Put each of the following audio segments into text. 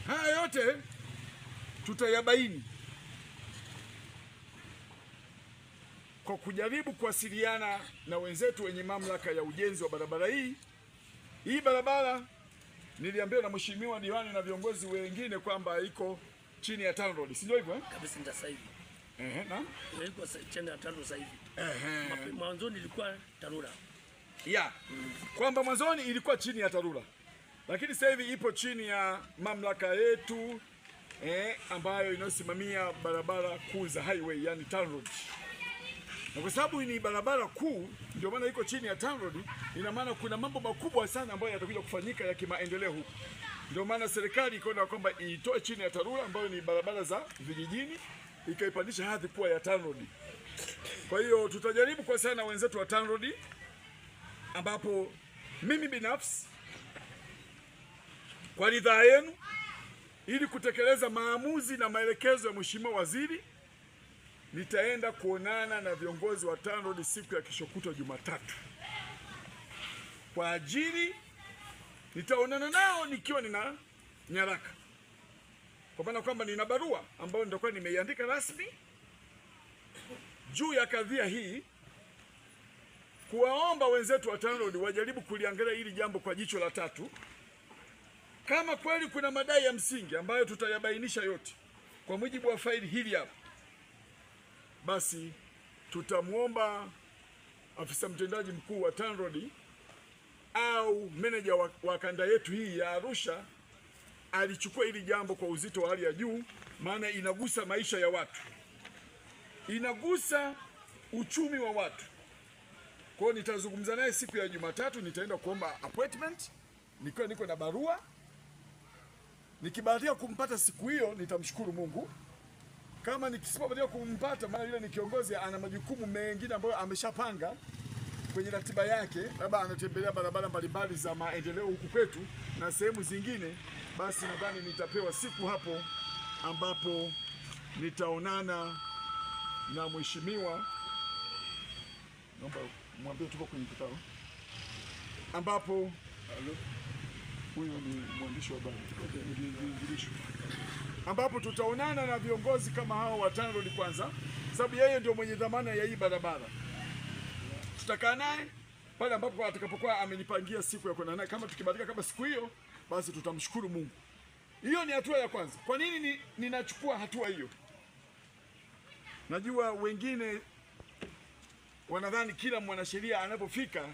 Haya yote tutayabaini kwa kujaribu kuwasiliana na wenzetu wenye mamlaka ya ujenzi wa barabara hii. Hii barabara niliambiwa na mheshimiwa diwani na viongozi wengine kwamba iko chini ya TANROADS, si ndio hivyo eh? Kabisa, ndio sasa hivi. Na Iko chini ya TANROADS sasa hivi. Mwanzoni ilikuwa TARURA. Kwamba mwanzoni ilikuwa chini ya TARURA, lakini sasa hivi ipo chini ya mamlaka yetu ambayo inayosimamia barabara kuu za highway, yani TANROADS. Na kwa sababu ni barabara kuu, ndio maana iko chini ya TANROADS. Ina maana kuna mambo makubwa sana ambayo yatakuja kufanyika ya kimaendeleo huku. Ndio maana serikali ikaona kwamba iitoe chini ya TARURA ambayo ni barabara za vijijini, ikaipandisha hadhi kuwa ya TANROADS. Kwa hiyo tutajaribu kwa sana wenzetu wa TANROADS, ambapo mimi binafsi kwa ridhaa yenu, ili kutekeleza maamuzi na maelekezo ya mheshimiwa waziri, nitaenda kuonana na viongozi wa TANROADS siku ya kesho kutwa Jumatatu. Kwa ajili nitaonana nao nikiwa nina nyaraka, kwa maana kwamba nina barua ambayo nitakuwa nimeiandika rasmi juu ya kadhia hii, kuwaomba wenzetu wa TANROADS wajaribu kuliangalia hili jambo kwa jicho la tatu. Kama kweli kuna madai ya msingi ambayo tutayabainisha yote kwa mujibu wa faili hili hapa, basi tutamwomba afisa mtendaji mkuu wa TANROADS au meneja wa kanda yetu hii ya Arusha alichukua hili jambo kwa uzito wa hali ya juu, maana inagusa maisha ya watu, inagusa uchumi wa watu. Kwa hiyo nitazungumza naye siku ya Jumatatu, nitaenda kuomba appointment nikiwa niko na barua. Nikibahatika kumpata siku hiyo nitamshukuru Mungu. Kama nikisipobahatika kumpata, maana yule ni kiongozi, ana majukumu mengine ambayo ameshapanga kwenye ratiba yake, labda anatembelea barabara mbalimbali za maendeleo huku kwetu na sehemu zingine, basi nadhani nitapewa siku hapo ambapo nitaonana na mheshimiwa, naomba mwambie tuko kwenye kikao, ambapo huyu ni mwandishi wa habari, ambapo tutaonana na viongozi kama hao wa TANROADS kwanza, sababu yeye ndio mwenye dhamana ya hii barabara. Tutakaa naye pale ambapo atakapokuwa amenipangia siku ya kuonana naye. Kama tukibahatika kama siku hiyo, basi tutamshukuru Mungu. Hiyo ni hatua ya kwanza. Kwa nini ninachukua hatua hiyo? Najua wengine wanadhani kila mwanasheria anapofika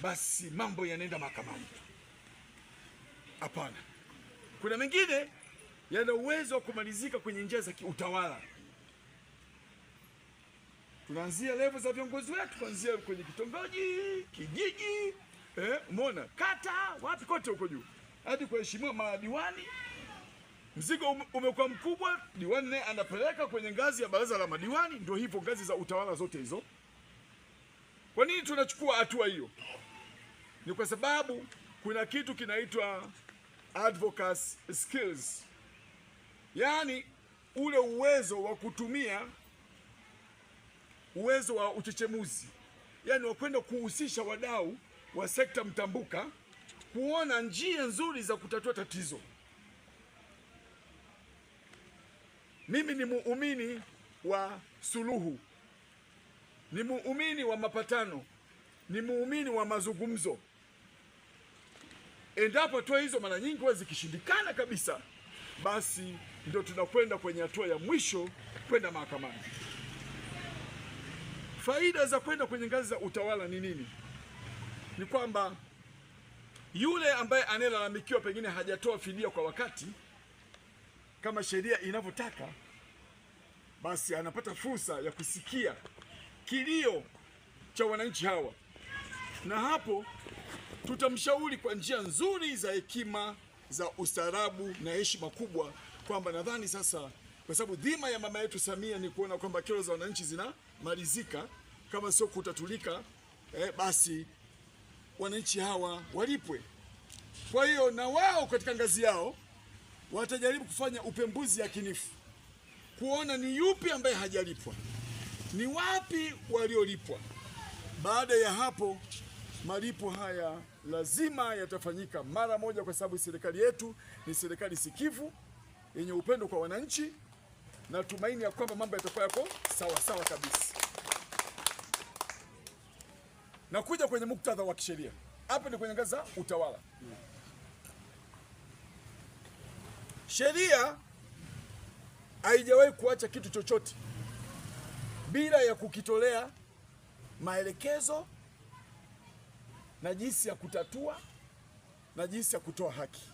basi mambo yanaenda mahakamani. Hapana. Kuna mengine yana uwezo wa kumalizika kwenye njia za kiutawala. Tunaanzia level za viongozi wetu, kuanzia kwenye kitongoji, kijiji, umeona, kata, wapi kote huko juu, hadi kuheshimiwa madiwani. Mzigo umekuwa mkubwa, diwani naye anapeleka kwenye ngazi ya baraza la madiwani, ndio hivyo ngazi za utawala zote hizo. Kwa nini tunachukua hatua hiyo? Ni kwa sababu kuna kitu kinaitwa advocacy skills, yaani ule uwezo wa kutumia uwezo wa uchechemuzi, yaani wa kwenda kuhusisha wadau wa sekta mtambuka kuona njia nzuri za kutatua tatizo. Mimi ni muumini wa suluhu, ni muumini wa mapatano, ni muumini wa mazungumzo. Endapo hatua hizo mara nyingi huwa zikishindikana kabisa, basi ndio tunakwenda kwenye hatua ya mwisho, kwenda mahakamani. Faida za kwenda kwenye ngazi za utawala ni nini? Ni kwamba yule ambaye anayelalamikiwa pengine hajatoa fidia kwa wakati kama sheria inavyotaka, basi anapata fursa ya kusikia kilio cha wananchi hawa, na hapo tutamshauri kwa njia nzuri za hekima, za ustaarabu na heshima kubwa, kwamba nadhani sasa, kwa sababu dhima ya mama yetu Samia ni kuona kwamba kero za wananchi zinamalizika, kama sio kutatulika, basi wananchi hawa walipwe. Kwa hiyo na wao katika ngazi yao watajaribu kufanya upembuzi yakinifu, kuona ni yupi ambaye hajalipwa, ni wapi waliolipwa. Baada ya hapo malipo haya lazima yatafanyika mara moja, kwa sababu serikali yetu ni serikali sikivu yenye upendo kwa wananchi, na tumaini ya kwamba mambo yatakuwa yako sawa sawa kabisa. Na kuja kwenye muktadha wa kisheria, hapa ni kwenye ngazi za utawala. Sheria haijawahi kuacha kitu chochote bila ya kukitolea maelekezo na jinsi ya kutatua na jinsi ya kutoa haki.